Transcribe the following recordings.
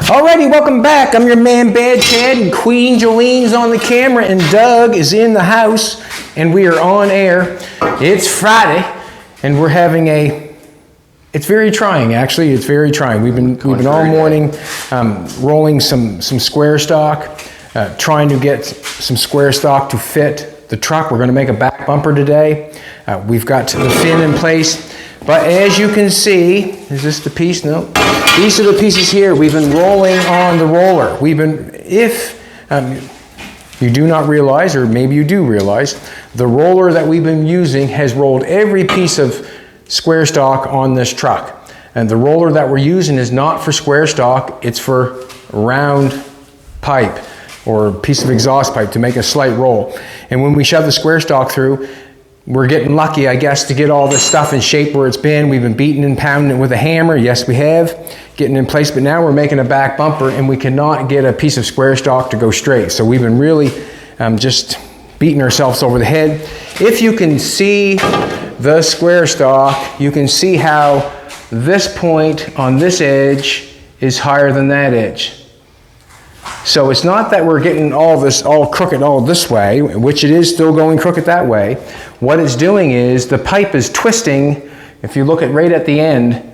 Alrighty, welcome back. I'm your man Bad Ted, and Queen Jolene's on the camera, and Doug is in the house, and we are on air. It's Friday, and we're having it's very trying, actually. It's very trying. We've been all morning rolling some square stock, trying to get some square stock to fit the truck. We're going to make a back bumper today. We've got the fin in place. But as you can see, is this the piece? No. These are the pieces here. We've been rolling on the roller. If you do not realize, or maybe you do realize, the roller that we've been using has rolled every piece of square stock on this truck. And the roller that we're using is not for square stock, it's for round pipe or piece of exhaust pipe to make a slight roll. And when we shove the square stock through, we're getting lucky, I guess, to get all this stuff in shape where it's been. We've been beating and pounding it with a hammer. Yes, we have. Getting in place, but now we're making a back bumper and we cannot get a piece of square stock to go straight. So we've been really just beating ourselves over the head. If you can see the square stock, you can see how this point on this edge is higher than that edge. So it's not that we're getting all this all crooked all this way, which it is still going crooked that way. What it's doing is the pipe is twisting. If you look at right at the end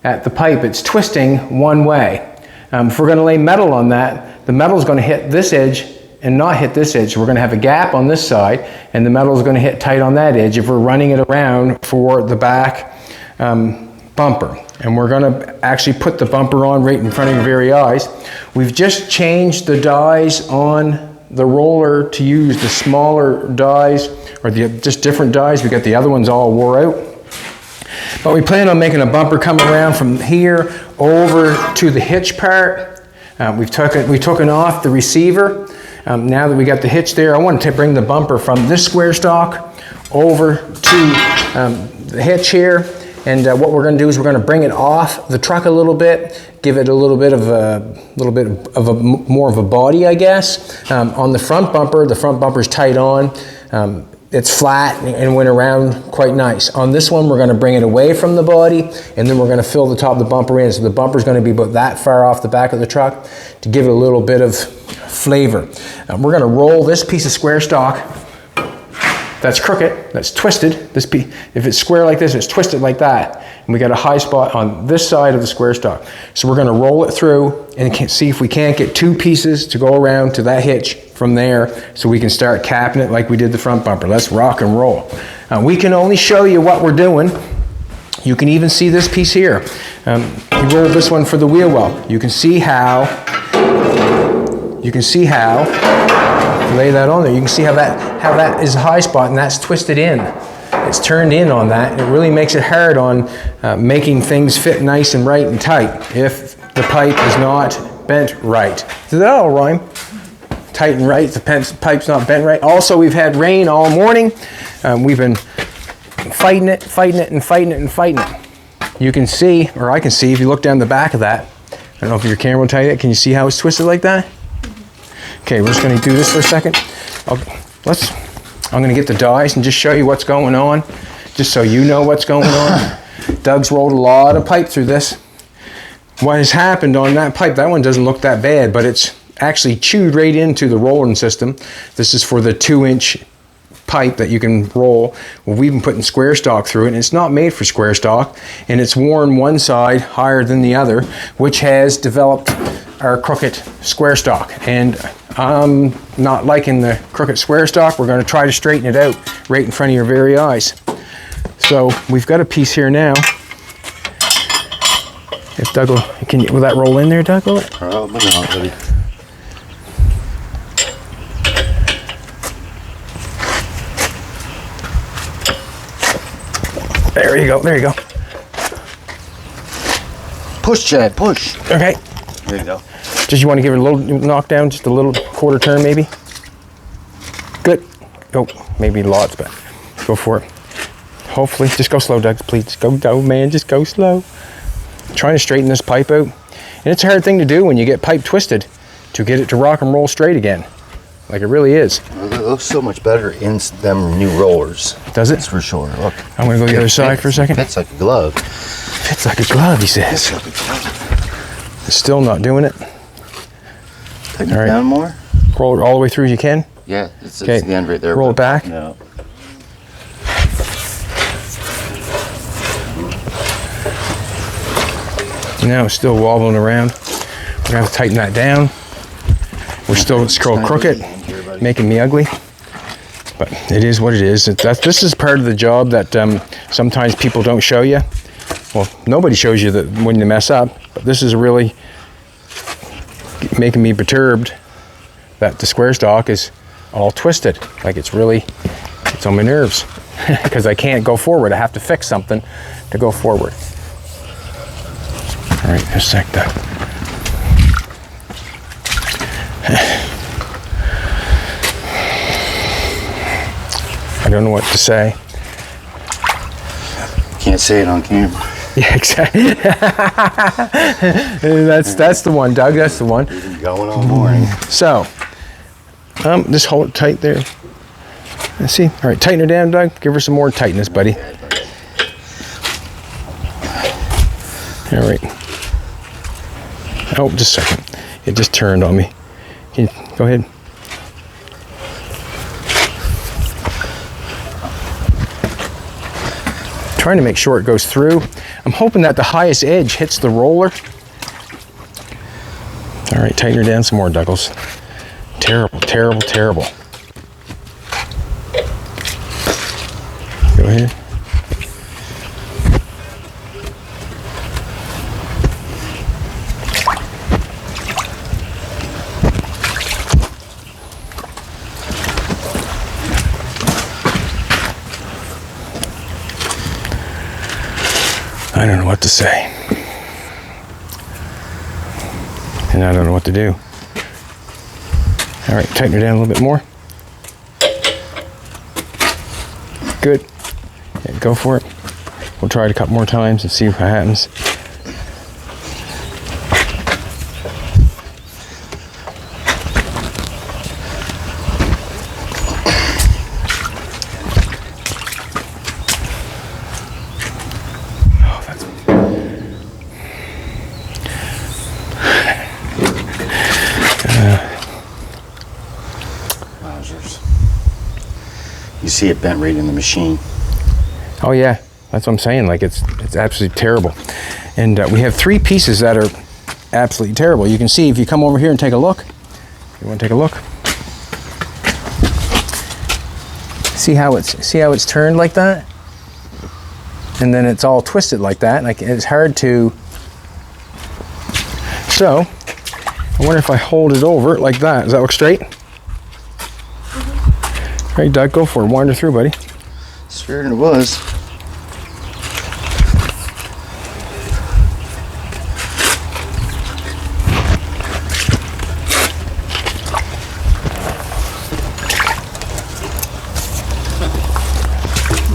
at the pipe, it's twisting one way. If we're going to lay metal on that, the metal is going to hit this edge and not hit this edge. So we're going to have a gap on this side and the metal is going to hit tight on that edge if we're running it around for the back bumper. And we're going to actually put the bumper on right in front of your very eyes. We've just changed the dies on the roller to use the smaller dies, or just different dies. We got the other ones all wore out. But we plan on making a bumper come around from here over to the hitch part. We've taken off the receiver. Now that we got the hitch there, I wanted to bring the bumper from this square stock over to the hitch here. And what we're going to do is we're going to bring it off the truck a little bit, give it a little bit of more of a body, I guess. On the front bumper's tight on. It's flat and went around quite nice. On this one, we're going to bring it away from the body, and then we're going to fill the top of the bumper in. So the bumper's going to be about that far off the back of the truck to give it a little bit of flavor. We're going to roll this piece of square stock that's crooked, that's twisted. This piece, if it's square like this, it's twisted like that. And we got a high spot on this side of the square stock. So we're going to roll it through and see if we can't get two pieces to go around to that hitch from there so we can start capping it like we did the front bumper. Let's rock and roll. We can only show you what we're doing. You can even see this piece here. We rolled this one for the wheel well. You can see how, lay that on there, you can see how that is a high spot and that's twisted in. It's turned in on that. It really makes it hard on making things fit nice and right and tight if the pipe is not bent right. Does that all rhyme? Tight and right, the pipe's not bent right. Also, we've had rain all morning. We've been fighting it. You can see, or I can see, if you look down the back of that, I don't know if your camera will tell you that, can you see how it's twisted like that? Okay, we're just going to do this for a second. I'm going to get the dies and just show you what's going on, just so you know what's going on. Doug's rolled a lot of pipe through this. What has happened on that pipe, that one doesn't look that bad, but it's actually chewed right into the rolling system. This is for the 2-inch pipe that you can roll. Well, we've been putting square stock through it, and it's not made for square stock, and it's worn one side higher than the other, which has developed our crooked square stock. And I'm not liking the crooked square stock. We're going to try to straighten it out right in front of your very eyes. So we've got a piece here now. If Doug will that roll in there, Doug? Will it? Probably not, buddy. There you go. Push, Chad, push. Okay. There you go. Just you want to give it a little knockdown, just a little quarter turn maybe? Good. Oh, maybe lots, but go for it. Hopefully, just go slow, Doug, please. Go, man, just go slow. Trying to straighten this pipe out. And it's a hard thing to do when you get pipe twisted to get it to rock and roll straight again. Like it really is. It looks so much better in them new rollers. Does it? That's for sure. Look. I'm going to go the other side for a second. Fits like a glove. Fits like a glove, he says. Fits like a glove. It's still not doing it. Tighten it down more. Roll it all the way through as you can. Yeah, it's Okay. the end right there. Roll it back. No. Now it's still wobbling around. We're gonna have to tighten that down. We're still scroll crooked, making me ugly. But it is what it is. This is part of the job that sometimes people don't show you. Well, nobody shows you that when you mess up. But this is really making me perturbed that the square stock is all twisted. Like it's on my nerves because I can't go forward. I have to fix something to go forward. All right, just a sec, Doug. I don't know what to say. Can't say it on camera. Yeah, exactly. that's the one, Doug. That's the one. We've been going all morning. So, just hold it tight there. Let's see. All right, tighten her down, Doug. Give her some more tightness, buddy. All right. Oh, just a second. It just turned on me. Go ahead. Trying to make sure it goes through. I'm hoping that the highest edge hits the roller. All right, tighten her down some more, Douglas. Terrible, terrible, terrible. Go ahead. I don't know what to say. And I don't know what to do. All right, tighten her down a little bit more. Good. Yeah, go for it. We'll try it a couple more times and see what happens. You see it bent right in the machine. Oh yeah, that's what I'm saying. Like it's absolutely terrible. And we have 3 pieces that are absolutely terrible. You can see if you come over here and take a look. You want to take a look? See how it's turned like that? And then it's all twisted like that. Like it's hard to. So I wonder if I hold it over like that. Does that look straight? All right, Doug, go for it. Wander through, buddy. Sure it was.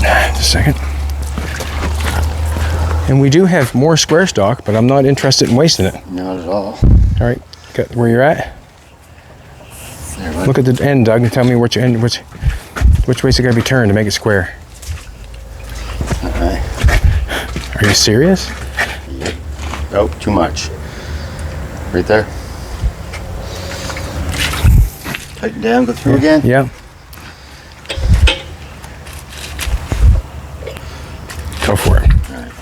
Just a second. And we do have more square stock, but I'm not interested in wasting it. Not at all. All right, got where you're at. There, Look at the end, Doug, and tell me which end, which way's it gotta be turned to make it square. Okay. Are you serious? Yep. Oh, too much. Right there. Tighten down, go through again. Yeah. Go for it. All right.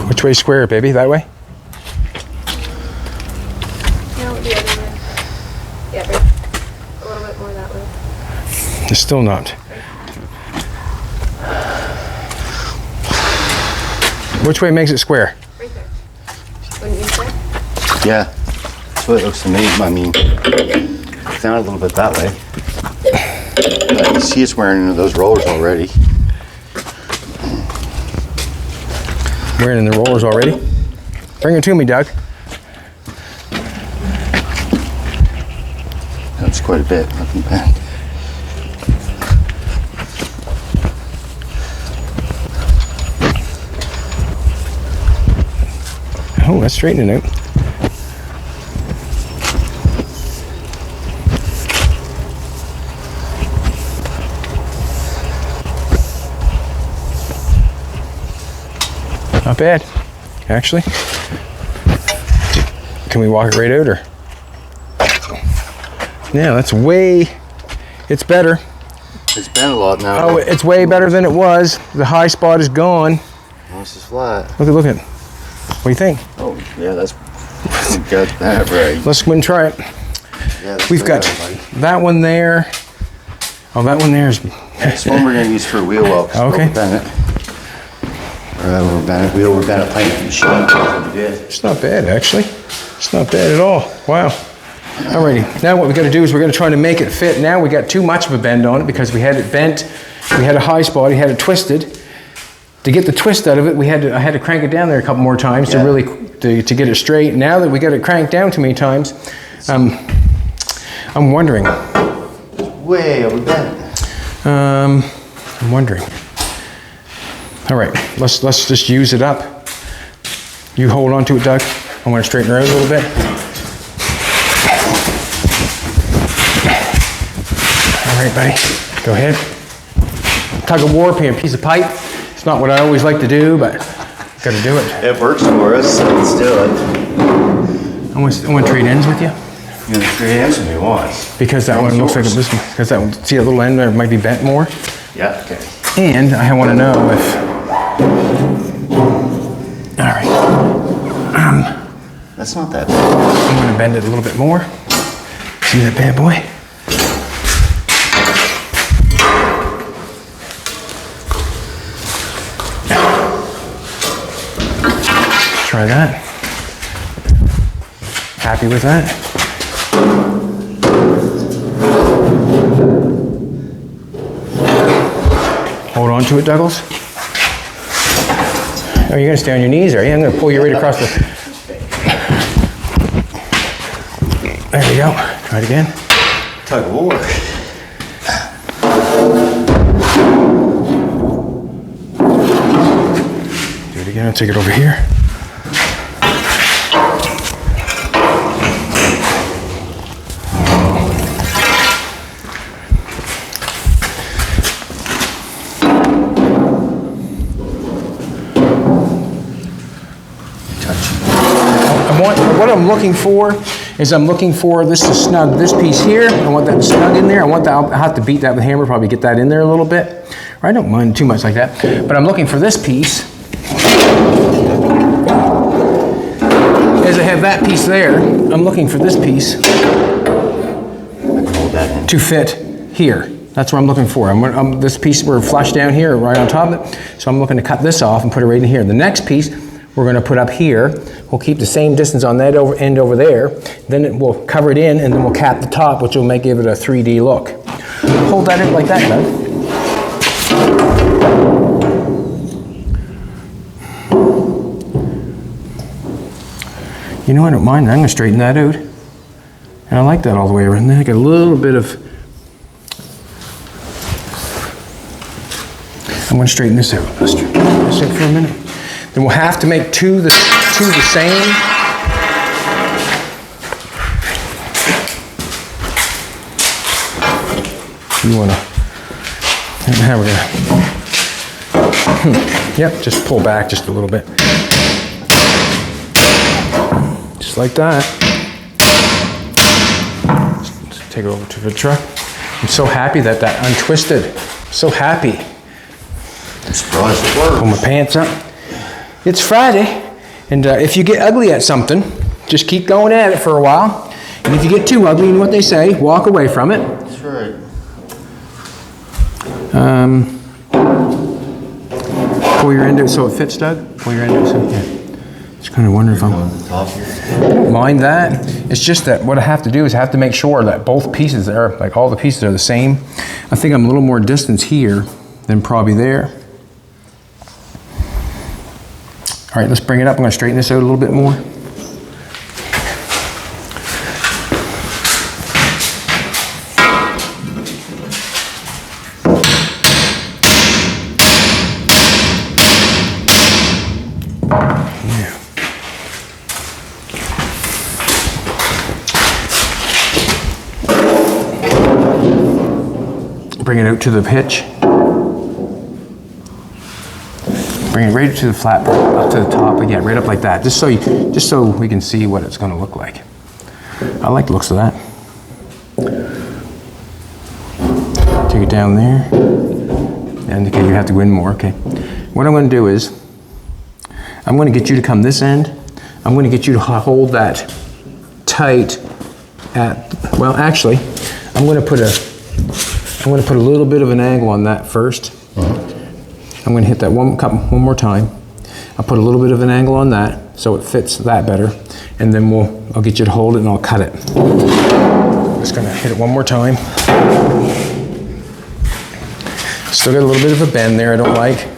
Which way square, baby? That way? No, the other way. Yeah, right. A little bit more that way. It's still not. Which way makes it square? Right there. Wouldn't you say? Yeah. That's what it looks to me. I mean, it's down a little bit that way. But you see it's wearing into those rollers already. We're in the rollers already. Bring it to me, Doug. That's quite a bit. Nothing bad. Oh, that's straightening out. Not bad, actually. Can we walk it right out, or? Yeah, that's way, it's better. It's been a lot now. Oh, it's way better than it was. The high spot is gone. Oh, this is flat. Look at. What do you think? Oh, yeah, that's got that right. Let's go and try it. Yeah, We've got that one there. Oh, that one there is. This one we're going to use for wheel well. Okay. Bennett. We're Bennett playing machine. That's what we did. It's not bad, actually. It's not bad at all. Wow. Alrighty. Now what we got to do is we're going to try to make it fit. Now we got too much of a bend on it because we had it bent. We had a high spot. We had it twisted. To get the twist out of it, I had to crank it down there a couple more times to really to get it straight. Now that we got it cranked down too many times, I'm wondering. Way over bent. I'm wondering. All right, let's just use it up. You hold on to it, Doug. I'm going to straighten her out a little bit. All right, buddy, go ahead. Tug of war, piece of pipe. It's not what I always like to do, but got to do it. It works for us, so let's do it. I want to trade ends with you. You're going to trade ends with me once. Because that one looks like this one. Because that one, see that little end there might be bent more. Yeah, okay. And I want to know if. All right. That's not that bad. I'm going to bend it a little bit more. See that bad boy? Try that. Happy with that? Hold on to it, Douglas. Oh, you're gonna stay on your knees, are you? I'm gonna pull you right across the... There you go. Try it again. Tug of war. Do it again. I'll take it over here. What I'm looking for is this to snug this piece here. I want that snug in there. I'll have to beat that with a hammer, probably get that in there a little bit. Or I don't mind too much like that. But I'm looking for this piece. As I have that piece there, I'm looking for this piece to fit here. That's what I'm looking for. This piece, we're flush down here, right on top of it. So I'm looking to cut this off and put it right in here. The next piece, we're going to put up here. We'll keep the same distance on that end over there. Then we'll cover it in, and then we'll cap the top, which will give it a 3D look. Hold that in like that, Doug. You know, I don't mind. I'm going to straighten that out. And I like that all the way around. Then I got a little bit of... I'm going to straighten this out. Let's straighten this out for a minute. Then we'll have to make two the same. You wanna? Now we're gonna. Yep, just pull back just a little bit, just like that. Just take it over to the truck. I'm so happy that untwisted. So happy. I'm surprised it works. Pull my pants up. It's Friday, and if you get ugly at something, just keep going at it for a while. And if you get too ugly in what they say, walk away from it. That's right. Pull your end out so it fits, Doug. Pull your end out so yeah. Just kind of wonder if I'm. On the top here. I don't mind that. It's just that what I have to do is I have to make sure that both pieces are, like all the pieces are the same. I think I'm a little more distance here than probably there. All right, let's bring it up. I'm going to straighten this out a little bit more. Yeah. bring it out to the pitch. Bring it right to the flat part, up to the top again, right up like that, just so we can see what it's going to look like. I like the looks of that. Take it down there, and okay, you have to go in more. Okay, what I'm going to do is, I'm going to get you to come this end. I'm going to get you to hold that tight at. Well, actually, I'm going to put a little bit of an angle on that first. I'm going to hit that one more time. I'll put a little bit of an angle on that so it fits that better, and then I'll get you to hold it and I'll cut it. Just going to hit it one more time. Still got a little bit of a bend there I don't like.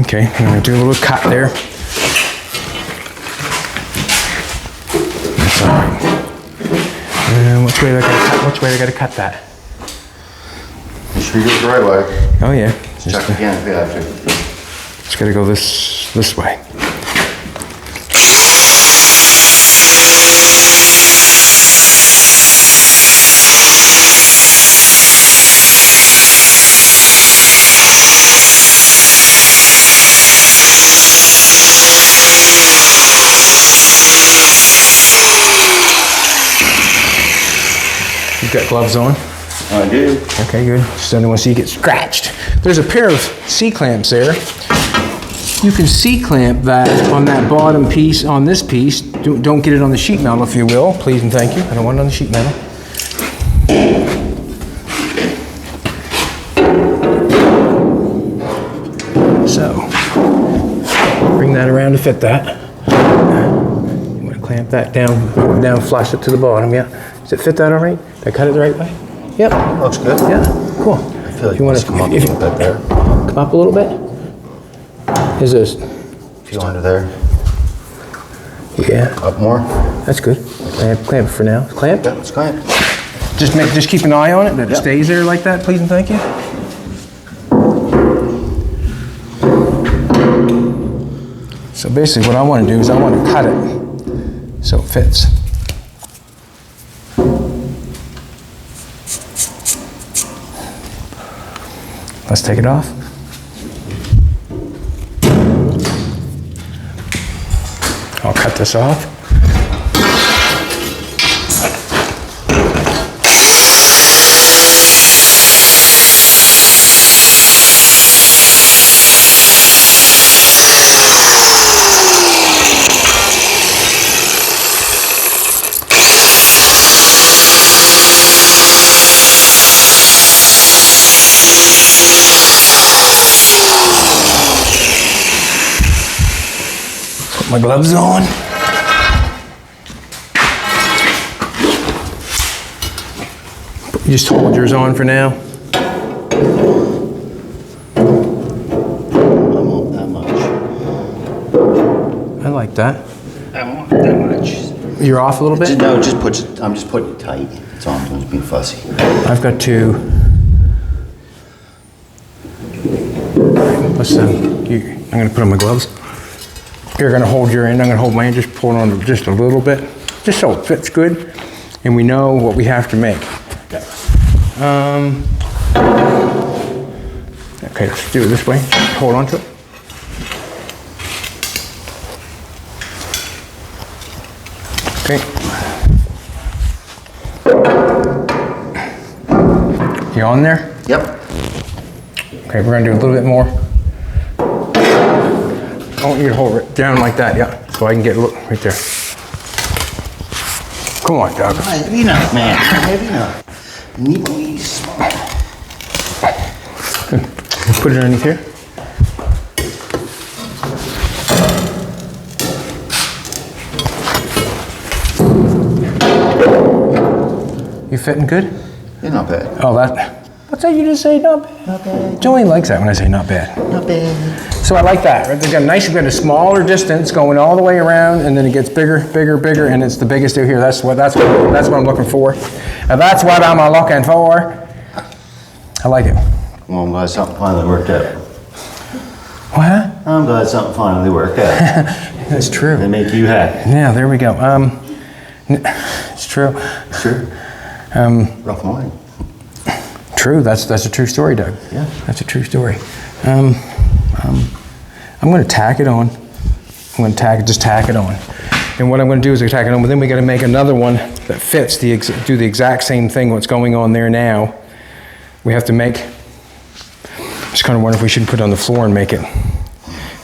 Okay, I'm going to do a little cut there. That's all right. Which way do I gotta cut that? You sure you go the right way? Oh yeah. Check again if you have to. Just gotta go this way. You've got gloves on? I do. Okay, good. Just don't want to see you get scratched. There's a pair of C-clamps there. You can C-clamp that on that bottom piece, on this piece. Don't get it on the sheet metal, if you will. Please and thank you. I don't want it on the sheet metal. So, bring that around to fit that. I'm going to clamp that down flush it to the bottom, yeah. Does it fit that all right? Did I cut it the right way? Yep. Looks good. Yeah, cool. I feel like you want to come up a little bit there. Come up a little bit? Is this? A few under there. Yeah. Up more. That's good. Clamp it for now. Clamp? Yeah, it's clamp. Just keep an eye on it, that it stays there like that, please and thank you. So basically what I want to do is I want to cut it so it fits. Let's take it off. I'll cut this off. My gloves on. You just hold yours on for now. I won't that much. I like that. I won't that much. You're off a little bit? No, I'm just putting it tight. That's all I'm doing, just being fussy. I've got to. Let's I'm going to put on my gloves. You're going to hold your end, I'm going to hold mine, just pull it on just a little bit, just so it fits good, and we know what we have to make. Okay, let's do it this way. Hold on to it. Okay. You on there? Yep. Okay, we're going to do a little bit more. I want you to hold it down like that, yeah, so I can get a look right there. Come on, Doug. Heavy enough, man. Heavy enough. Need these. Put it underneath here. You fitting good? You're not bad. Oh, what's that you just say, not bad? Not bad. Jolene likes that when I say not bad. Not bad. So I like that, right? They've got we've got a smaller distance going all the way around, and then it gets bigger, bigger, bigger, and it's the biggest out here. That's what I'm looking for. And that's what I'm looking for. I like it. Well, I'm glad something finally worked out. What? I'm glad something finally worked out. That's true. They make you happy. Yeah, there we go. true. It's true. Rough morning. True, that's a true story, Doug. Yeah. That's a true story. I'm going to tack it on. I'm going to just tack it on. And what I'm going to do is tack it on, but then we got to make another one that fits, do the exact same thing what's going on there now. We have to make, just kind of wonder if we should put it on the floor and make it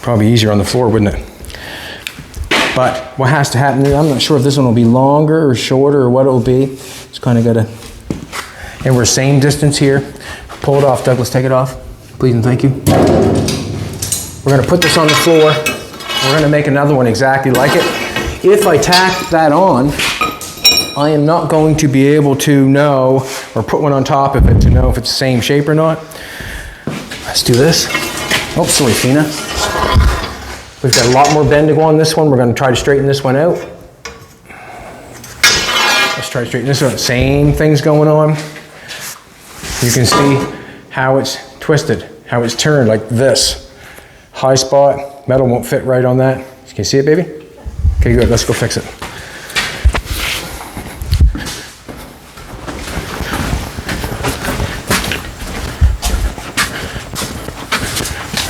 probably easier on the floor, wouldn't it? But what has to happen, I'm not sure if this one will be longer or shorter or what it will be. Just kind of got to, and we're same distance here. Pull it off, Douglas, take it off. Please and thank you. We're going to put this on the floor. We're going to make another one exactly like it. If I tack that on, I am not going to be able to know, or put one on top of it to know if it's the same shape or not. Let's do this. Oh, sorry, Fina. We've got a lot more bend to go on this one. We're going to try to straighten this one out. Let's try to straighten this out. Same things going on. You can see how it's twisted, how it's turned like this. High spot, metal won't fit right on that. Can you see it, baby? Okay, good, let's go fix it.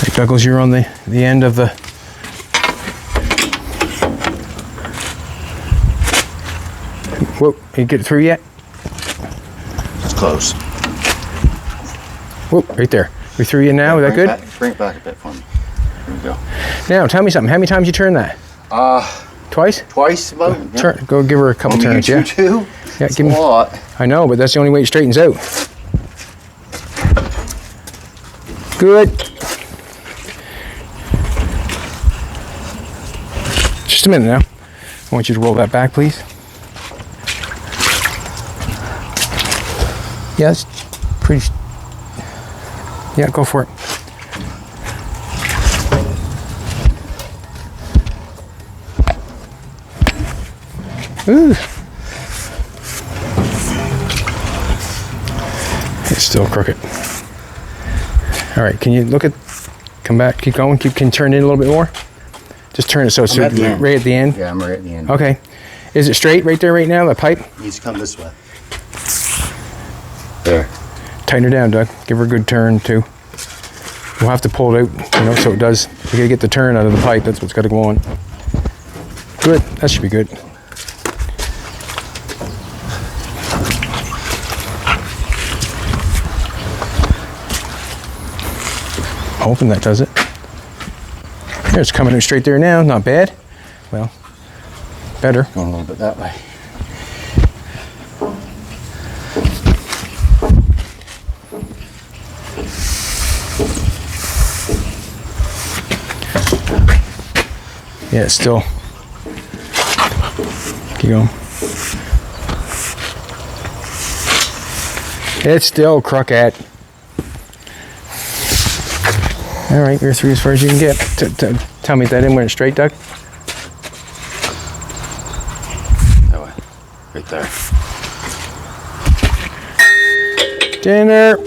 Right, Douglas, you're on the end of the... Whoa, you get it through yet? It's close. Whoa, right there. We through you now, is that good? Bring it back a bit for me. Here we go. Now, tell me something. How many times you turn that? Twice? Twice about. Yeah. Turn, go give her a couple turns, yeah? Two? Yeah, Give give me me. a lot. I know, but that's the only way it straightens out. Good. Just a minute now. I want you to roll that back, please. Yeah, it's pretty. Yeah, go for it. Ooh. It's still crooked. All right, can you look at, come back, keep going, can you turn in a little bit more? Just turn it so it's right at the end? Yeah, I'm right at the end. Okay. Is it straight right there right now, the pipe? It needs to come this way. There. Tighten her down, Doug. Give her a good turn too. We'll have to pull it out, so it does. We gotta get the turn out of the pipe. That's what's gotta go on. Good, that should be good. Hoping that does it. There, it's coming out straight there now. Not bad. Well, better. Going a little bit that way. Yeah, it's still. Keep going. It's still crooked. All right, you're through as far as you can get. Tell me if that in went straight, Doug. That way. Right there. Dinner.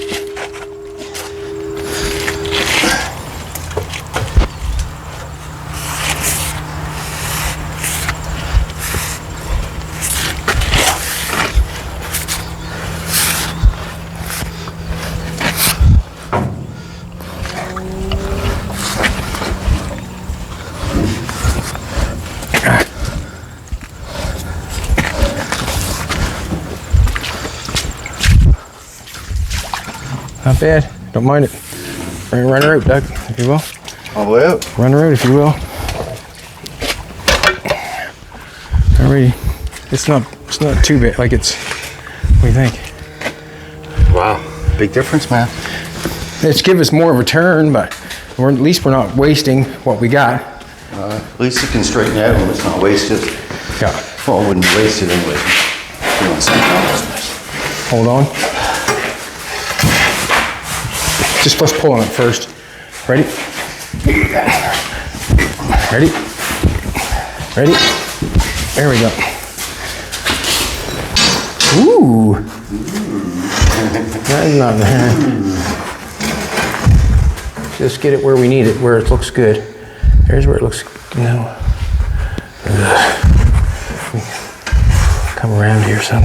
Not bad. Don't mind it. Run her out, Doug, if you will. All the way out. Run her out, if you will. Alrighty. It's not too bad. Like it's. What do you think? Wow. Big difference, man. It's give us more of a turn, but at least we're not wasting what we got. At least it can straighten out when it's not wasted. Yeah. Well, it wouldn't be wasted anyway. You want something else. Hold on. Just let's pull on it first. Ready? Ready? Ready? There we go. Ooh. That is not bad. Just get it where we need it, where it looks good. There's where it looks, no. Come come around here some.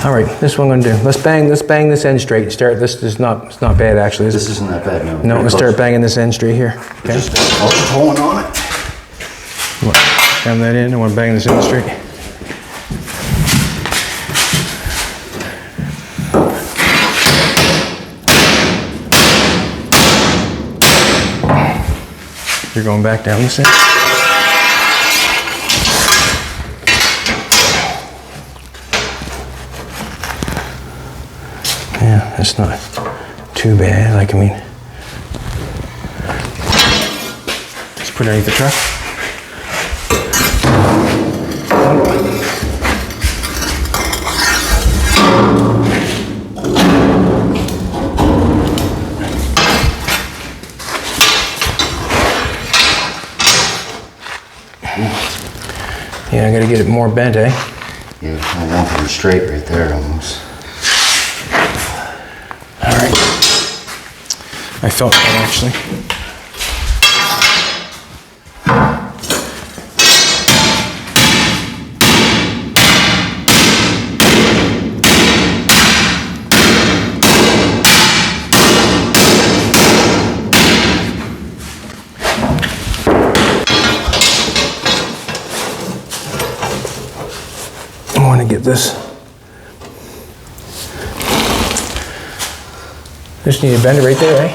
All right, this one I'm gonna do. Let's bang this end straight. Start. This is not. It's not bad actually. This isn't that bad, no. No, let's start banging this end straight here. Okay. Just pulling on it. Jam that in. I want to bang this end straight. You're going back down this end. Yeah, that's not too bad. Like, I mean, let's put it underneath the truck. Yeah, I gotta get it more bent, eh? Yeah, I want it straight right there almost. All right. I felt that actually. I want to get this. Just need to bend it right there, eh?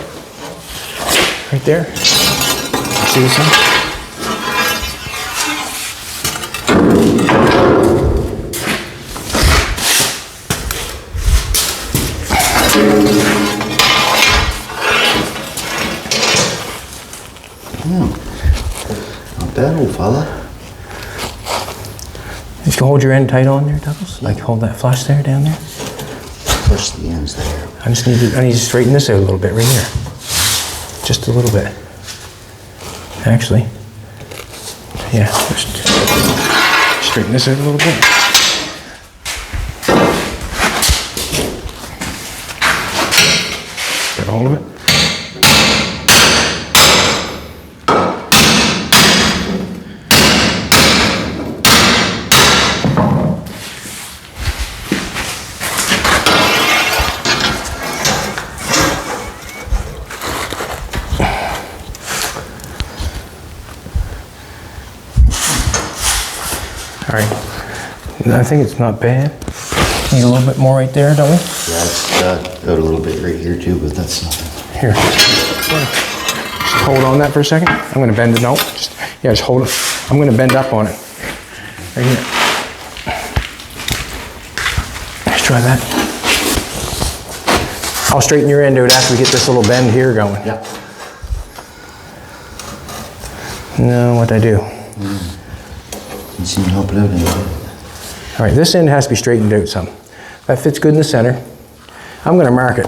Right there. See this one? Not bad, old fella. If you hold your end tight on there, Douglas, like hold that flush there, down there. Push the ends there. I need to straighten this out a little bit right here. Just a little bit. Actually. Yeah, just straighten this out a little bit. Get a hold of it. All right, I think it's not bad. Need a little bit more right there, don't we? Yeah, it's got a little bit right here too, but that's nothing. Here, just hold on that for a second. I'm gonna bend it, no, just hold it. I'm gonna bend up on it, right here. Let's try that. I'll straighten your end out after we get this little bend here going. Yeah. No, what'd I do? You seem to help it out a little bit. All right, this end has to be straightened out some. That fits good in the center. I'm gonna mark it.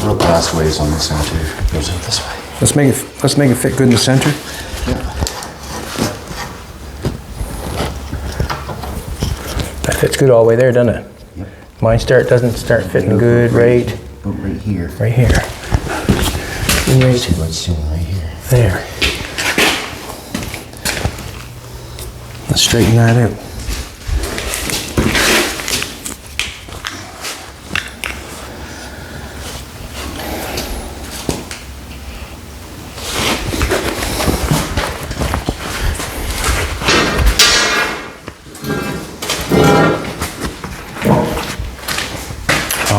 Real pathways on this end too. Goes out this way. Let's make it fit good in the center. Yeah. That fits good all the way there, doesn't it? Yep. Mine doesn't start fitting good right here. right here. Right Let's do it right here. there. Let's straighten that out.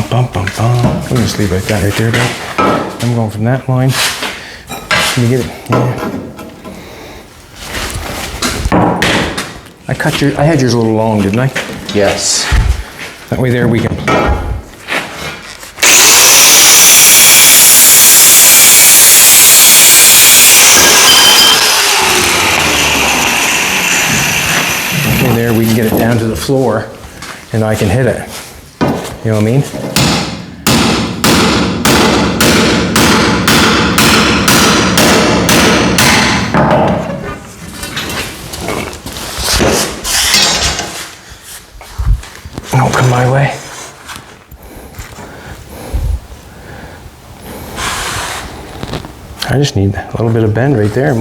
Bum, bum, bum. I'm gonna just leave it like that right there, Doug. I'm going from that line. Can you get it? Yeah. I had yours a little long, didn't I? Yes. That way there we can. Okay, there we can get it down to the floor and I can hit it. You know what I mean? Don't come my way. I just need a little bit of bend right there.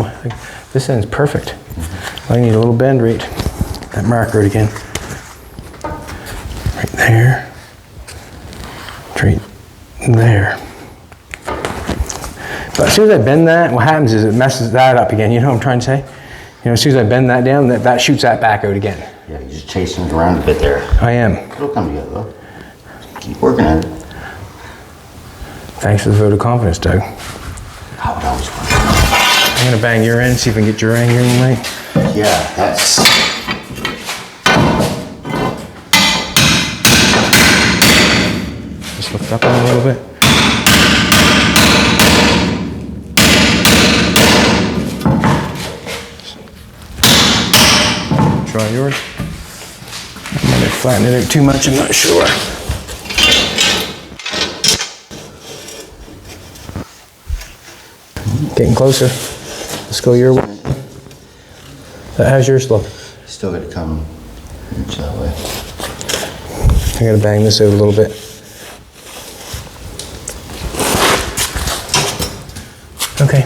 This end's perfect. I need a little bend right. that marker again. Right there. Right there. But as soon as I bend that, what happens is it messes that up again. You know what I'm trying to say? You know, as soon as I bend that down, that shoots that back out again. Yeah, you're just chasing it around a bit there. I am. It'll come together though. Keep working at it. Thanks for the vote of confidence, Doug. How would always work. I'm gonna bang your end, see if I can get your end here tonight. Yeah, that's. Just lift up a little bit. Try yours. I might have flattened it out too much, I'm not sure. Getting closer. Let's go your way. How's yours look? Still got to come inch that way. I gotta bang this out a little bit. Okay.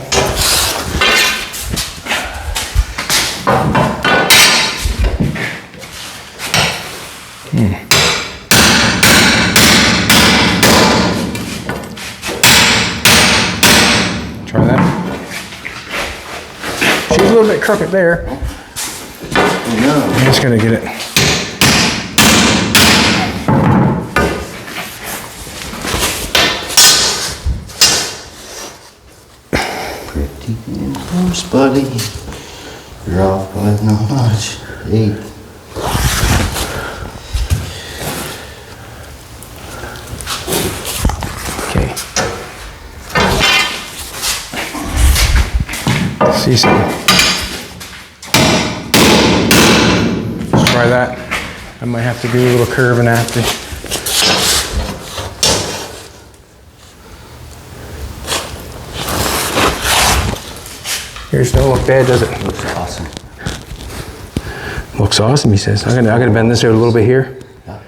Try that. She's a little bit crooked there. Oh no. I'm just gonna get it. Pretty close, buddy. You're off by not much. 8. Okay. See something. Let's try that. I might have to do a little curving after. Yours don't look bad, does it? Looks awesome. Looks awesome, he says. I'm gonna bend this out a little bit here. Yeah.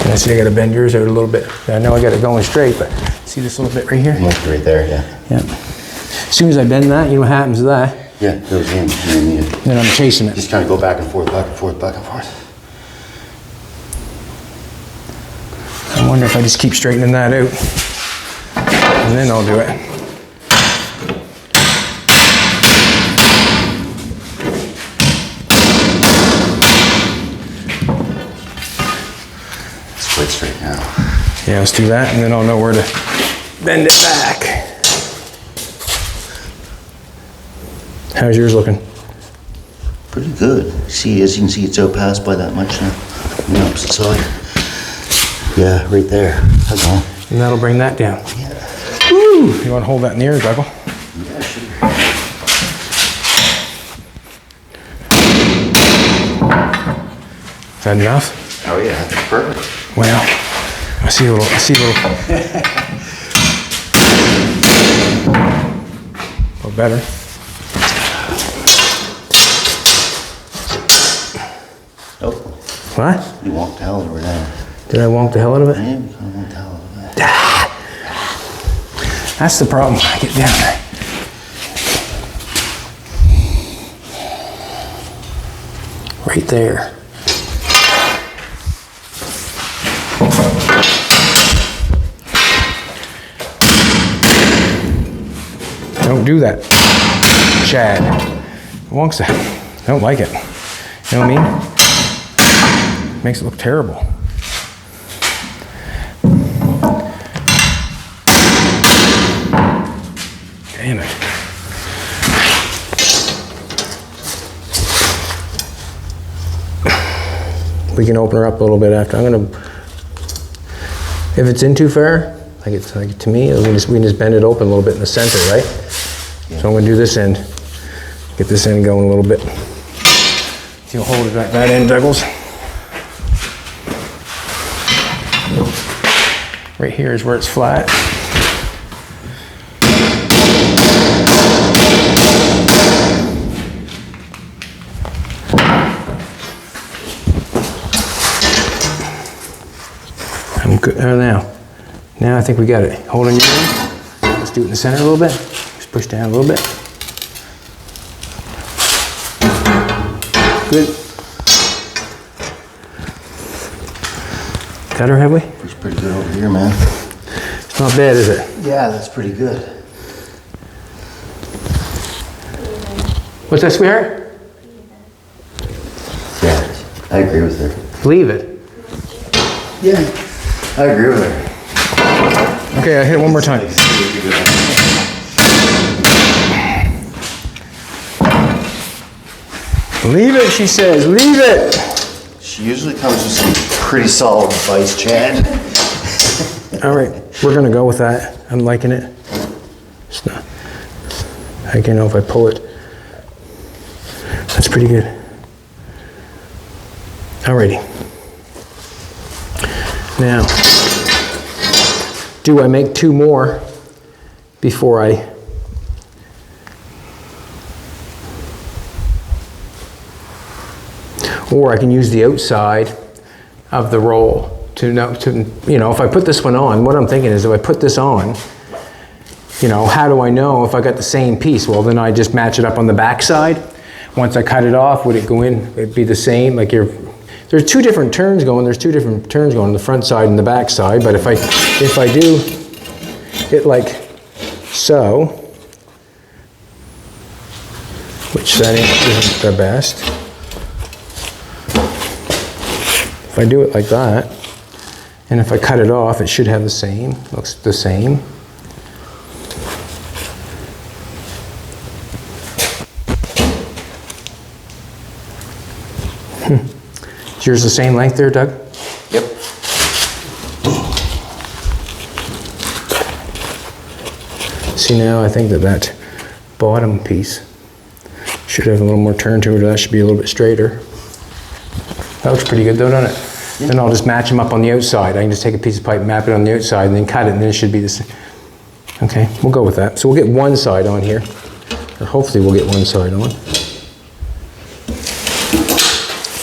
And I see I gotta bend yours out a little bit. I know I got it going straight, but see this little bit right here? Look right there, yeah. Yeah. As soon as I bend that, you know what happens to that? Yeah, it goes in, and then you Then I'm chasing it. just kind of go back and forth, back and forth, back and forth. I wonder if I just keep straightening that out. And then I'll do it. It's quite straight now. Yeah, let's do that, and then I'll know where to bend it back. How's yours looking? Pretty good. See, as you can see, it's out past by that much now. On the opposite side. Yeah, right there. That's all. And that'll bring that down. Yeah. Woo! You want to hold that near, Dougal? Yeah, sure. Is that enough? Oh yeah, that's perfect. Well, I see a little. A little better. Oh, What? you walked the hell over there. Did I wonk the hell out of it? Yeah, you kind of walked the hell over there. That's the problem when I get down there. Right there. Don't do that, Chad. Wonks that. I don't like it. You know what I mean? Makes it look terrible. Damn it. We can open her up a little bit after. I'm gonna, if it's in too far, like to me, we can just bend it open a little bit in the center, right? Yeah. So I'm gonna do this end, get this end going a little bit. So you'll hold it at that end, Douglas. Right here is where it's flat. I'm good. Now I think we got it. Hold on your hand. Let's do it in the center a little bit. Just push down a little bit. Good. Got her, have we? Looks pretty good over here, man. It's not bad, is it? Yeah, that's pretty good. What's that, sweetheart? Yeah, I agree with her. Leave it. Yeah, I agree with her. Okay, I hit it one more time. Leave it, she says, leave it. She usually comes with some pretty solid advice, Chad. All right, we're gonna go with that. I'm liking it. It's not, I can know if I pull it. That's pretty good. Alrighty. Now, do I make 2 more before I or I can use the outside of the roll to you know, if I put this one on, what I'm thinking is if I put this on, you know, how do I know if I got the same piece? Well, then I just match it up on the back side. Once I cut it off, would it go in? It'd be the same, like there's 2 different turns going, the front side and the back side, but if I do it like so, which setting isn't the best. If I do it like that, and if I cut it off, it should have the same, looks the same. Is yours the same length there, Doug? Yep. See now, I think that bottom piece should have a little more turn to it. That should be a little bit straighter. That looks pretty good though, doesn't it? Yeah. Then I'll just match them up on the outside. I can just take a piece of pipe, map it on the outside, and then cut it, and then it should be the same. Okay, we'll go with that. So we'll get one side on here, or hopefully we'll get one side on.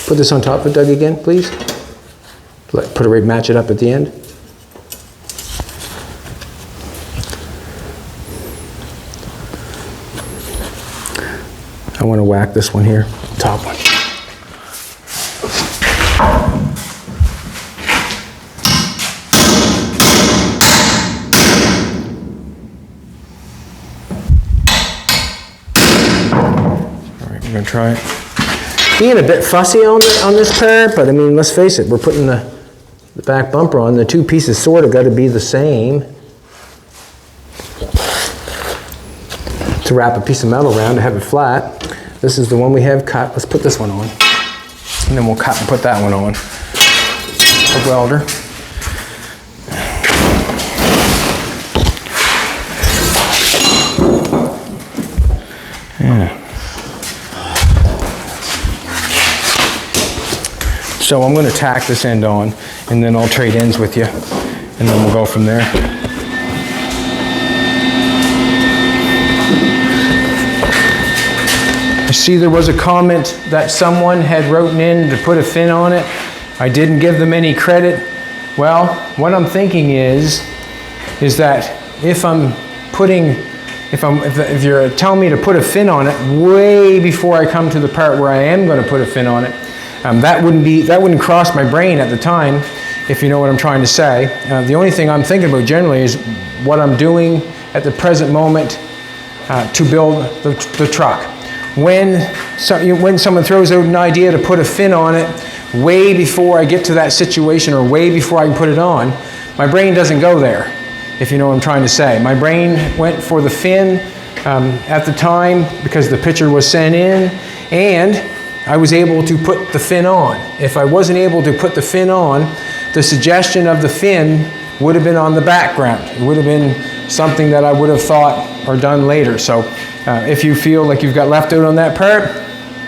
Put this on top of Doug again, please. Put it right, match it up at the end. I want to whack this one here, top one. All right, we're going to try it. Being a bit fussy on this part, but I mean, let's face it, we're putting the back bumper on. The 2 pieces sort of got to be the same. To wrap a piece of metal around to have it flat. This is the one we have cut. Let's put this one on. And then we'll cut and put that one on. A welder. Yeah. So I'm going to tack this end on, and then I'll trade ends with you, and then we'll go from there. I see there was a comment that someone had written in to put a fin on it. I didn't give them any credit. Well, what I'm thinking is that if you're telling me to put a fin on it way before I come to the part where I am going to put a fin on it, that wouldn't cross my brain at the time, if you know what I'm trying to say. The only thing I'm thinking about generally is what I'm doing at the present moment to build the truck. When someone throws out an idea to put a fin on it, way before I get to that situation or way before I can put it on, my brain doesn't go there, if you know what I'm trying to say. My brain went for the fin at the time because the picture was sent in, and I was able to put the fin on. If I wasn't able to put the fin on, the suggestion of the fin would have been on the background. It would have been something that I would have thought or done later. So if you feel like you've got left out on that part,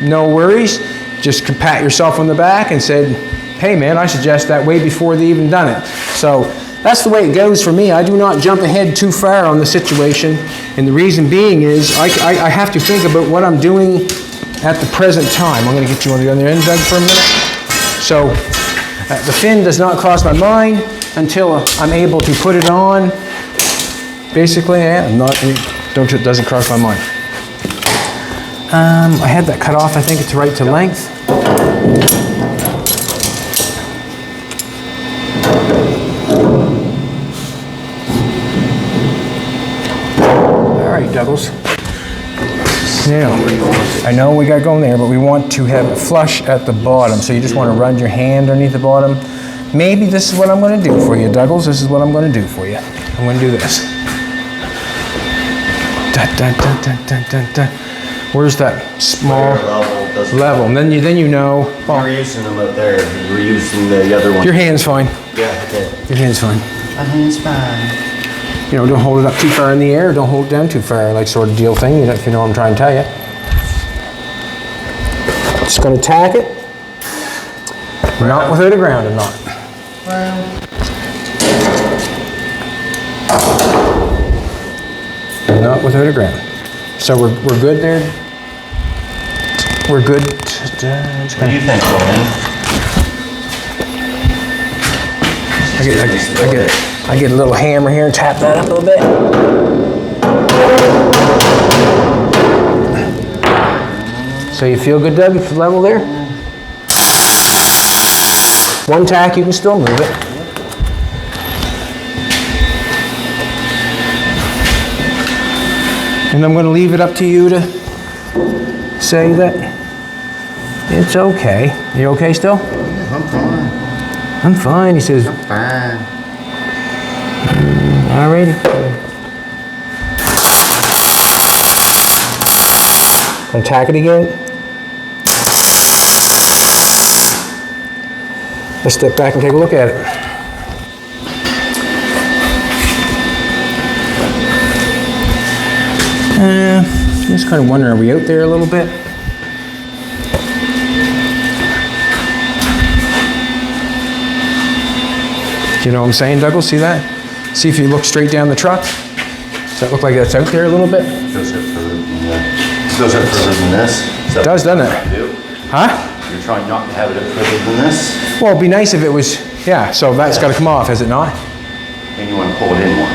no worries. Just pat yourself on the back and said, hey man, I suggest that way before they even done it. So that's the way it goes for me. I do not jump ahead too far on the situation. And the reason being is I have to think about what I'm doing at the present time. I'm going to get you on the other end, Doug, for a minute. So the fin does not cross my mind until I'm able to put it on. Basically, it doesn't cross my mind. I had that cut off. I think it's right to length. Douglas. Now, I know we got going there, but we want to have it flush at the bottom. So you just want to run your hand underneath the bottom. Maybe this is what I'm going to do for you, Douglas. This is what I'm going to do for you. I'm going to do this. Dun, dun, dun, dun, dun, dun, dun. Where's that small level? And then you know. You were using them up there. You were using the other one. Your hand's fine. Yeah, okay. Your hand's fine. My hand's fine. You know, don't hold it up too far in the air. Don't hold it down too far, like sort of deal thing. You know, if you know what I'm trying to tell you. Just going to tack it. Not without a grounding knot. Not without a ground. So we're good there. We're good. What do you think, Colin? I get a little hammer here and tap that up a little bit. So you feel good, Doug? You feel level there? One tack, you can still move it. And I'm going to leave it up to you to say that it's okay. You okay still? I'm fine. I'm fine, he says. I'm fine. Alrighty. Gonna tack it again. Let's step back and take a look at it. Just kind of wondering, are we out there a little bit? Do you know what I'm saying, Douglas? See that? See if you look straight down the truck. Does that look like that's out there a little bit? Goes up further than that. Goes up further than this. It does, doesn't it? You do? Huh? You're trying not to have it up further than this, Well, it'd be nice if it was, yeah, so that's got to come off, has it not? and you want to pull it in more.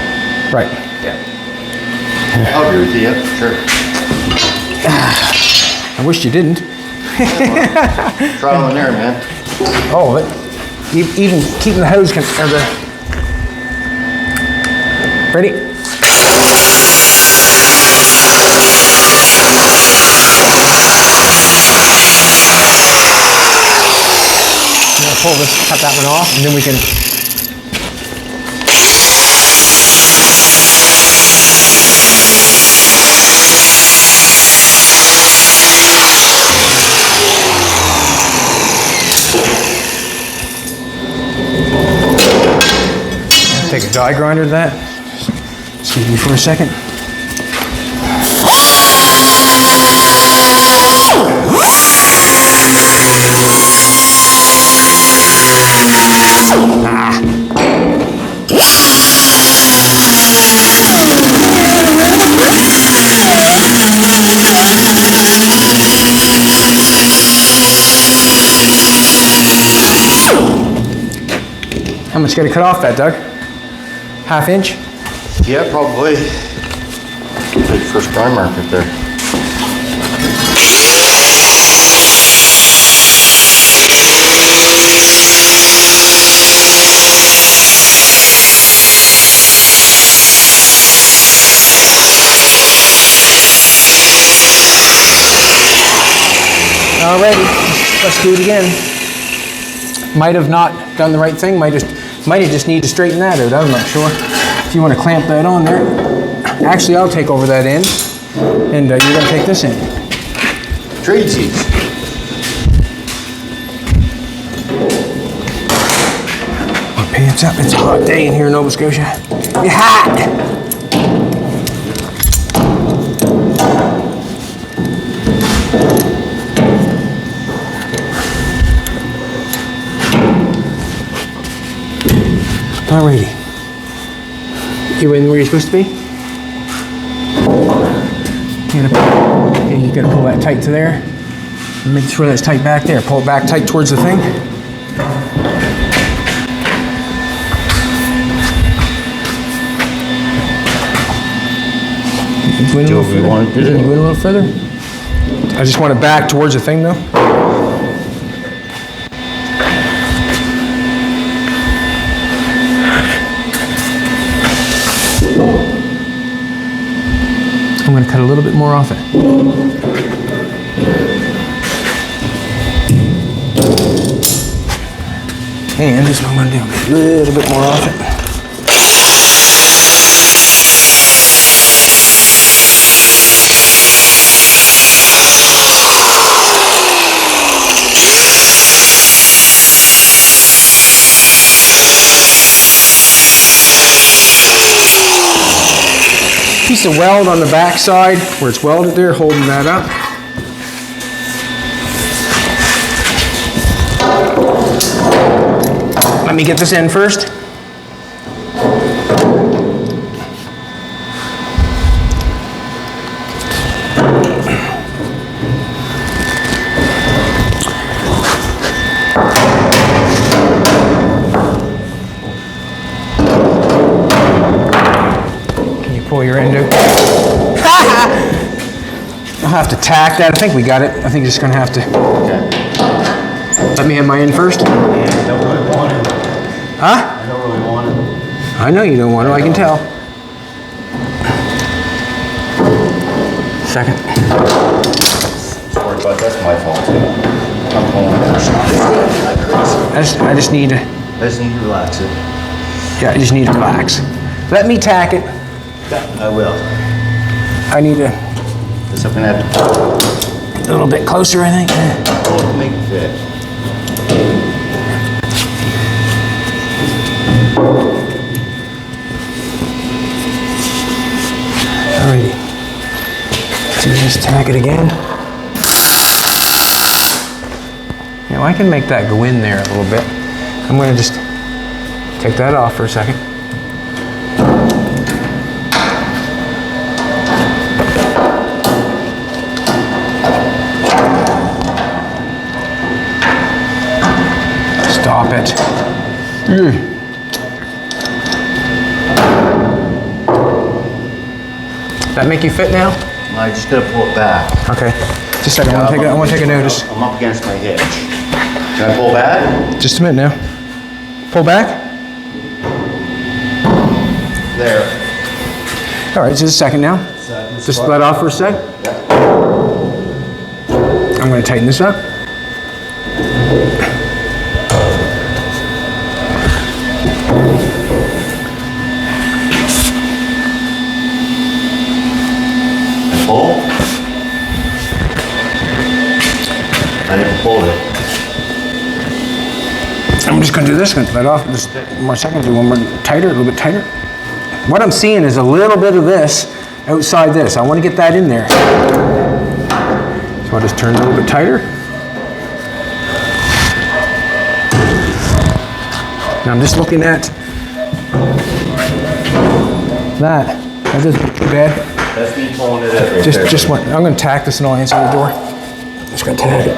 Right. Yeah. I'll agree with you, yep, sure. I wish you didn't. Trial and error, man. All of it. Even keeping the hose, or the, ready? I'm gonna pull this, cut that one off, and then we can. Take a die grinder to that. Excuse me for a second. How much got to cut off that, Doug? Half inch? Yeah, probably. Big first prime market there. Alrighty, let's do it again. Might have not done the right thing. Might have just need to straighten that out. I'm not sure. If you want to clamp that on there. Actually, I'll take over that end, and you're going to take this end. Trade seats. My pants up. It's a hot day in here in Nova Scotia. It's hot. Alrighty. You in where you're supposed to be? You gotta pull that tight to there. Make sure that's tight back there. Pull it back tight towards the thing. You Do what we want to do. You went a little further? I just want it back towards the thing though. I'm going to cut a little bit more off it. And this is what I'm gonna do, a little bit more off it. Piece of weld on the back side where it's welded there, holding that up. Let me get this in first. Pull your end out. I'll have to tack that. I think we got it. I think you're just gonna have to. Okay. Let me have my end first. I don't really want it. Huh? I don't really want it. I know you don't want to. I can tell. Second. Sorry, but that's my fault too. I'm pulling that. I just need to. I just need to relax it. Yeah, I just need to relax. Let me tack it. I will. I need to. This I'm gonna have to A little bit closer, I think. make it fit. Alrighty. So just tack it again. Now I can make that go in there a little bit. I'm going to just take that off for a second. Stop it. That make you fit now? I just gotta pull it back. Okay. Just a second. I want to take a notice. I'm up against my hitch. Can I pull back? Just a minute now. Pull back. There. All right. Just a second now. Just let off for a sec. I'm going to tighten this up. Pull. I didn't pull it. I'm just going to do this. Going to let off just one more second. Do one more tighter, a little bit tighter. What I'm seeing is a little bit of this outside this. I want to get that in there. So I'll just turn it a little bit tighter. Now I'm just looking at that. That doesn't look too bad. That's me pulling it out right there. Just one. I'm going to tack this and all answer the door. I'm just going to tack it.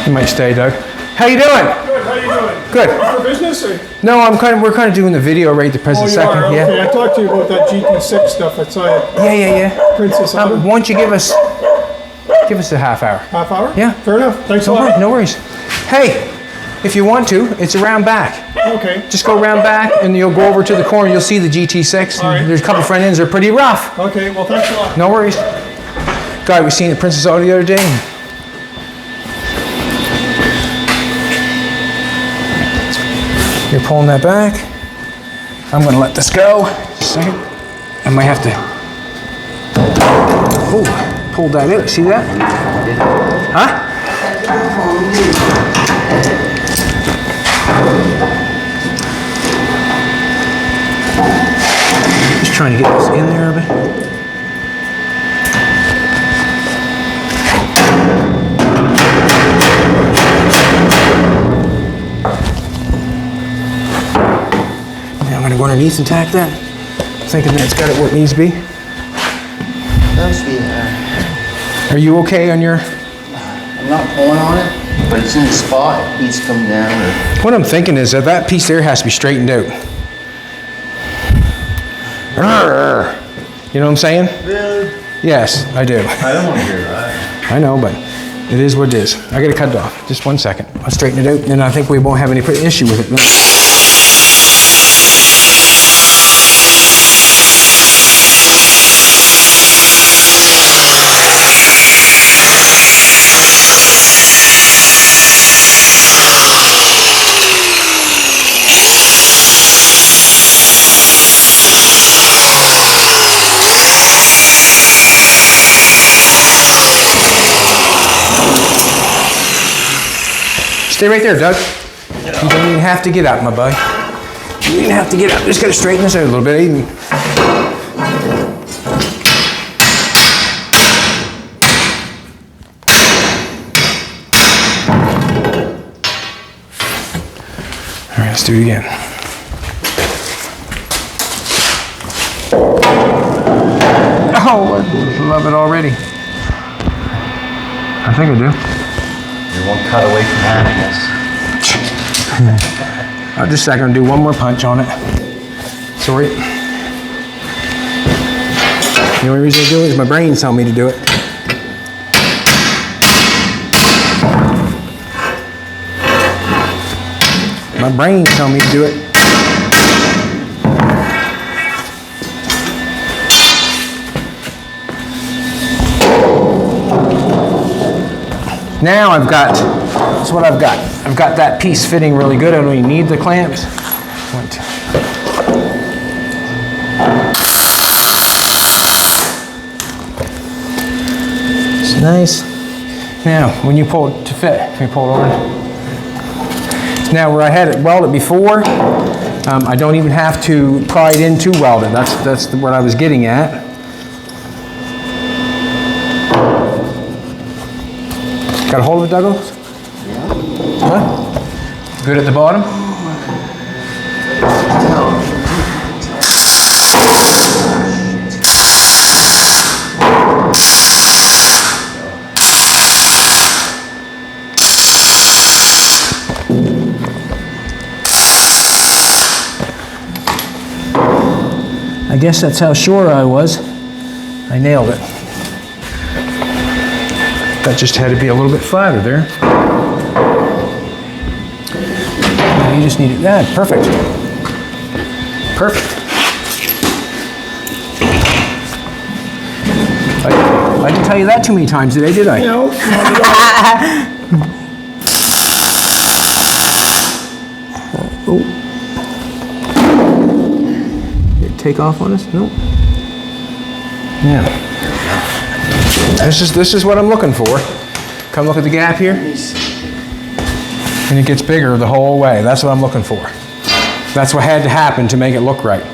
You might stay, Doug. How you doing? Good, how you doing? Good. For business or? No, we're kind of doing the video right the present Oh, you second. are? Yeah. Okay, I talked to you about that GT6 stuff. I saw it. Yeah. Princess Why Island. don't you give us a half hour? Half hour? Yeah. Fair enough. Thanks a lot. No worries. Hey, if you want to, it's around back. Okay. Just go around back and you'll go over to the corner. You'll see the GT6. All right. There's a couple front ends. They're pretty rough. Okay, well, thanks a lot. No worries. Guy, we seen the Princess Auto the other day. You're pulling that back. I'm going to let this go. Just a second. I might have to. Oh, pulled that out. See that? Huh? Just trying to get this in there a bit. Now I'm going to go underneath and tack that. Thinking that it's got it where it needs to be. That was the, Are you okay on your... I'm not pulling on it, but it's in the spot. It needs to come down. Or What I'm thinking is that piece there has to be straightened out. You know what I'm saying? really? Yes, I do. I don't want to hear that. I know, but it is what it is. I gotta cut it off. Just 1 second. I'll straighten it out, and I think we won't have any issue with it. Stay right there, Doug. You don't even have to get up, my boy. You don't even have to get up. Just gotta straighten this out a little bit. Even. All right, let's do it again. Oh, I love it already. I think I do. You're one cut away from happiness. I'm just gonna do one more punch on it. Sorry. The only reason I do it is my brain's telling me to do it. My brain's telling me to do it. Now I've got, that's what I've got. I've got that piece fitting really good. I don't even need the clamps. One, two. It's nice. Now, when you pull it to fit, can you pull it over? Now, where I had it welded before, I don't even have to pry it in to weld it. That's what I was getting at. Got a hold of it, Douglas? Yeah. Huh? Good at the bottom? I guess that's how sure I was. I nailed it. That just had to be a little bit flatter there. You just need it. Yeah, perfect. Perfect. I didn't tell you that too many times today, did I? No. Oh. Did it take off on us? Nope. Yeah. This is what I'm looking for. Come look at the gap here. And it gets bigger the whole way. That's what I'm looking for. That's what had to happen to make it look right.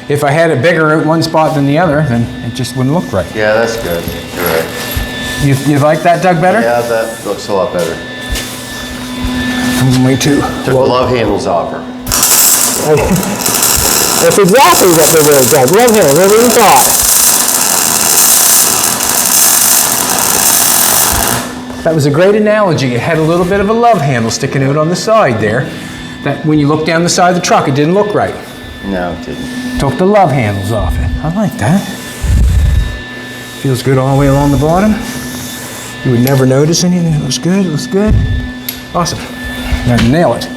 If I had it bigger at one spot than the other, then it just wouldn't look right. Yeah, that's good. You're right. You like that, Doug, better? Yeah, that looks a lot better. Me too. Took the love handles off her. That's exactly what they were, Doug. Love handles, whatever you thought. That was a great analogy. It had a little bit of a love handle sticking out on the side there. That when you look down the side of the truck, it didn't look right. No, it didn't. Took the love handles off it. I like that. Feels good all the way along the bottom. You would never notice anything. It looks good, it looks good. Awesome. Now nail it.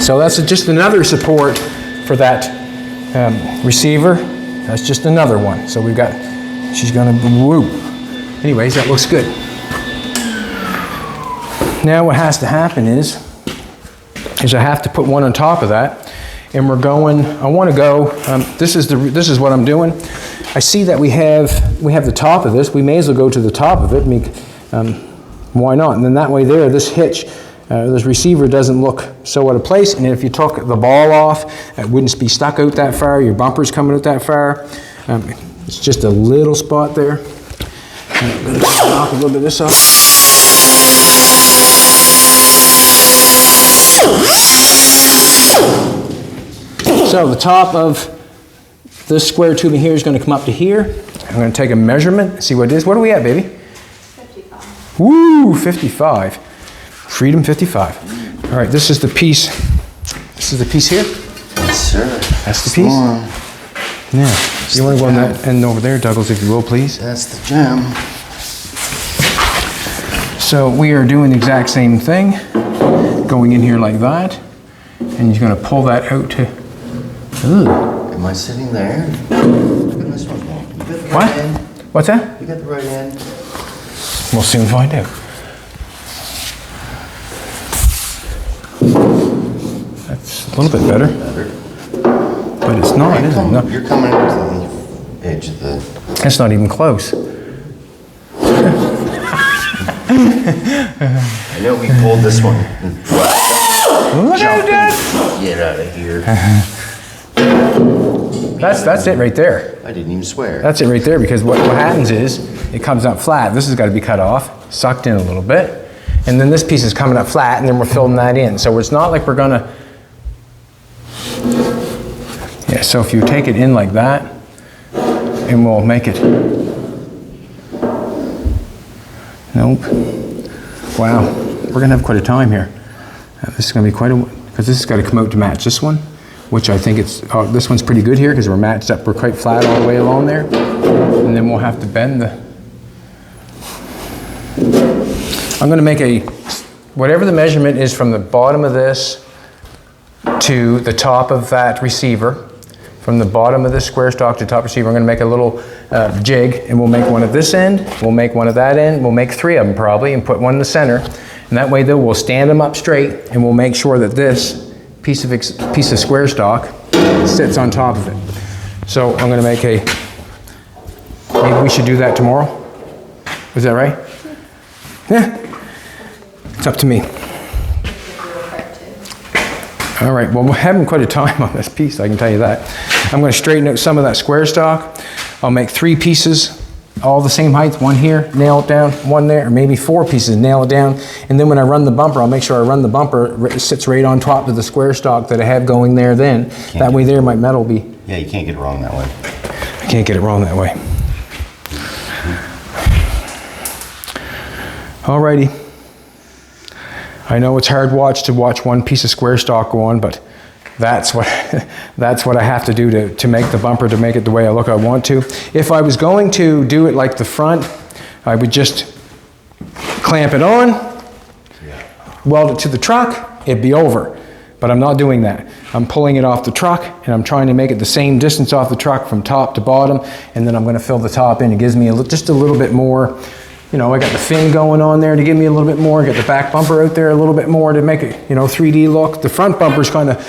So that's just another support for that receiver. That's just another one. So we've got, she's gonna, woo. Anyways, that looks good. Now what has to happen is I have to put one on top of that, and we're going, I wanna go, this is what I'm doing. I see that we have the top of this. We may as well go to the top of it. Why not? And then that way there, this hitch, this receiver doesn't look so out of place, and if you took the ball off, it wouldn't be stuck out that far, your bumper's coming out that far. It's just a little spot there. I'm going to knock a little bit of this off. So the top of this square tubing here is going to come up to here. I'm going to take a measurement, see what it is. What are we at, baby? 55. Woo, 55. Freedom 55. All right, this is the piece. This is the piece here. Yes, sir. That's the piece. Now, you want to go on that end over there, Douglas, if you will, please. That's the gem. So we are doing the exact same thing, going in here like that, and you're going to pull that out to. Ooh. Am I sitting there? Look at this one. You got the right What? end. What's that? You got the right end. We'll soon find out. That's a little bit better, but it's not, is it? No, You're coming into the edge of the. that's not even close. I know we pulled this one. Look at that! Get out of here. That's it right there. I didn't even swear. That's it right there, because what happens is it comes up flat. This has got to be cut off, sucked in a little bit, and then this piece is coming up flat, and then we're filling that in. So it's not like we're gonna. Yeah. So if you take it in like that, and we'll make it. Nope. Wow. We're gonna have quite a time here. This is gonna be quite a, because this has got to come out to match this one, which I think it's, this one's pretty good here because we're matched up, we're quite flat all the way along there. And then we'll have to bend the, I'm gonna make a, whatever the measurement is from the bottom of this to the top of that receiver, from the bottom of this square stock to top receiver, I'm gonna make a little jig, and we'll make one at this end, we'll make one at that end, we'll make 3 of them probably, and put one in the center. And that way though, we'll stand them up straight, and we'll make sure that this piece of square stock sits on top of it. So I'm gonna make a, maybe we should do that tomorrow? Is that right? Yeah, it's up to me. All right, well, we're having quite a time on this piece, I can tell you that. I'm gonna straighten out some of that square stock. I'll make 3 pieces, all the same height, one here, nail it down, one there, or maybe 4 pieces, nail it down. And then when I run the bumper, I'll make sure I run the bumper, it sits right on top of the square stock that I have going there then. That way there, my metal will be. Yeah, you can't get it wrong that way. I can't get it wrong that way. Alrighty. I know it's hard to watch one piece of square stock go on, but that's what that's what I have to do to make the bumper, to make it the way I want to. If I was going to do it like the front, I would just clamp it on, weld it to the truck, it'd be over. But I'm not doing that. I'm pulling it off the truck, and I'm trying to make it the same distance off the truck from top to bottom, and then I'm going to fill the top in. It gives me just a little bit more. You know, I got the fin going on there to give me a little bit more. I got the back bumper out there a little bit more to make it, 3D look. The front bumper's kind of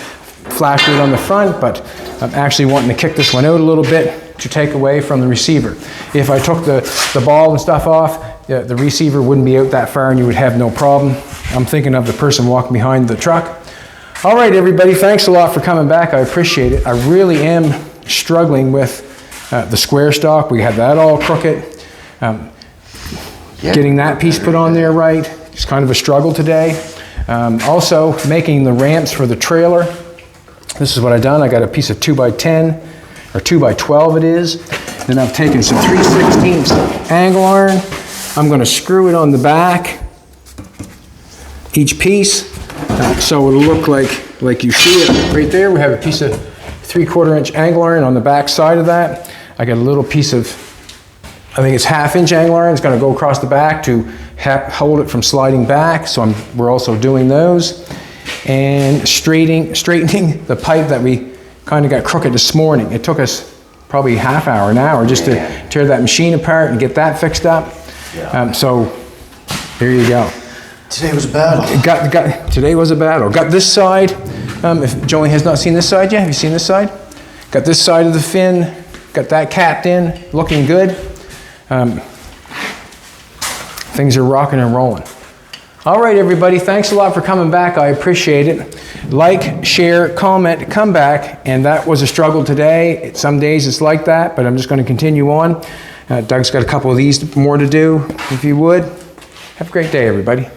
flashed it on the front, but I'm actually wanting to kick this one out a little bit to take away from the receiver. If I took the ball and stuff off, the receiver wouldn't be out that far and you would have no problem. I'm thinking of the person walking behind the truck. All right, everybody, thanks a lot for coming back. I appreciate it. I really am struggling with the square stock. We had that all crooked. Getting that piece put on there right, it's kind of a struggle today. Also, making the ramps for the trailer. This is what I've done. I got a piece of 2x10, or 2x12 it is. Then I've taken some 3/16 angle iron. I'm gonna screw it on the back, each piece, so it'll look like you see it right there. We have a piece of 3/4 inch angle iron on the back side of that. I got a little piece of, I think it's 1/2 inch angle iron. It's going to go across the back to hold it from sliding back. So we're also doing those. And straightening the pipe that we kind of got crooked this morning. It took us probably half hour, an hour just to tear that machine apart and get that fixed up. So there you go. Today was a battle. Today was a battle. Got this side. If Joey has not seen this side yet, have you seen this side? Got this side of the fin. Got that capped in, looking good. Things are rocking and rolling. All right, everybody, thanks a lot for coming back. I appreciate it. Like, share, comment, come back. And that was a struggle today. Some days it's like that, but I'm just going to continue on. Doug's got a couple of these more to do, if you would. Have a great day, everybody.